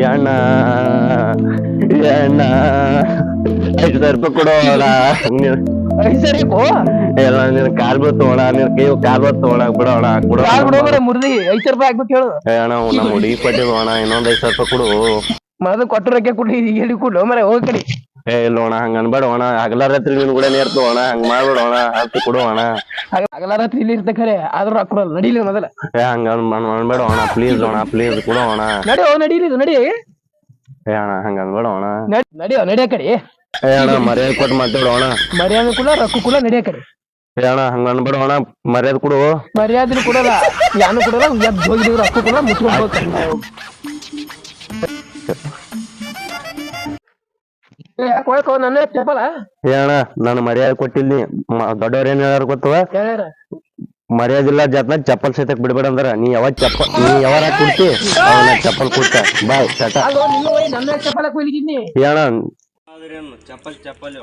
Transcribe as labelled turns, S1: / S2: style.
S1: ಎಣ್ಣ ಎಣ್ಣ 5,000 ರೂಪಾಯಿ ಕೊಡೋ ಅಣ್ಣ.
S2: ಸರಿ
S1: ಎಲ್ಲ ನಿನ್ ಕಾಲ್ ಬತ್ತು ಅಣ್ಣ, ನಿನ್ ಕೈ ಕಾಲ್ ಬತ್ತು ಅಣ್ಣ, ಬಿಡೋ ಅಣ್ಣ ಕೊಡು
S2: ಬಿಡೋ ಮುರ್ದಿ 5,000 ರೂಪಾಯಿ ಹಾಕ್ಬೇಕು ಹೇಳು.
S1: ಅಣ್ಣ ನಮ್ಮ ಹುಡುಗಿ ಕೊಟ್ಟಿದ್ವು ಅಣ್ಣ, ಇನ್ನೊಂದ್ 5,000 ರೂಪಾಯಿ ಕೊಡು.
S2: ಮದ ಕೊಟ್ಟರಕ್ಕೆ ಕೊಡ್ಲಿ ಹೇಳಿ ಕೊಡ್ಲು ಮರ ಹೋಗ್ ಕಡೆ.
S1: ಇಲ್ಲ ಅಣ್ಣ ಹಂಗ ಅನ್ಬೇಡ ಅಣ್ಣ, ಹಗಲ ರಾತ್ರಿ ನಿನ್ ಕೂಡ ನೇರ್ತು ಅಣ್ಣ, ಹಂಗ ಮಾಡ್ಬೇಡ ಅಣ್ಣ, ಹತ್ತು ಕೊಡು ಅಣ್ಣ.
S2: ಹಗಲ ರಾತ್ರಿ ಇಲ್ಲಿ ಇರ್ತ ಖರೆ ಆದ್ರೂ ರೊಕ್ಕ ಕೊಡಲ್ಲ ನಡೀಲಿ ಮೊದಲ.
S1: ಹಂಗ ಅನ್ಬೇಡ ಅಣ್ಣ, ಪ್ಲೀಸ್ ಅಣ್ಣ, ಪ್ಲೀಸ್ ಕೊಡು ಅಣ್ಣ.
S2: ನಡೀಲಿ ನಡಿ.
S1: ಅಣ್ಣ ಹಂಗ ಅನ್ಬೇಡ ಅಣ್ಣ,
S2: ನಡಿಯ ಕಡೆ.
S1: ಅಣ್ಣ ಮರ್ಯಾದೆ ಕೊಟ್ಟು ಮಾತಾಡು ಅಣ್ಣ.
S2: ಮರ್ಯಾದೆ ಕೂಡ ರೊಕ್ಕ ಕೂಡ ನಡಿಯ ಕಡೆ.
S1: ಅಣ್ಣ ಹಂಗ ಅನ್ಬೇಡ ಅಣ್ಣ, ಮರ್ಯಾದೆ ಕೊಡು.
S2: ಮರ್ಯಾದೆ ಕೊಡಲ್ಲ, ಯಾನು ಕೊಡಲ್ಲ, ಎದ್ದು ಹೋಗಿದ್ದೀವಿ ರೊಕ್ಕ ಕೂಡ ಮುಚ್ಕೊಂಡು ಹೋಗ್ತಾರೆ. ಯಾಕೆ ನನ್ನ ಚಪ್ಪಲ
S1: ಅಣ್ಣ ನಾನು ಮರ್ಯಾದೆ ಕೊಟ್ಟಿಲ್ನಿ, ದೊಡ್ಡವ್ರ ಏನ್ ಹೇಳಾರ ಗೊತ್ತವ, ಮರ್ಯಾದೆ ಇಲ್ಲ ಜಾತ್ನ ಚಪ್ಪಲ್ ಸಹಿತ ಬಿಡ್ಬೇಡ ಅಂದ್ರ, ನೀ ಯಾವಾರ ಕೊಡ್ತಿ ಅವನ ಚಪ್ಪಲ್ ಕೊಡ್ತ ಬಾಯ್ ಟಾಟಾ.
S2: ನನ್ನ ಚಪ್ಪಲ ಕೊಯ್ಲಿದ್ದೀನಿ
S1: ಅಣ್ಣ
S3: ಚಪ್ಪಲ್ ಚಪ್ಪಲ್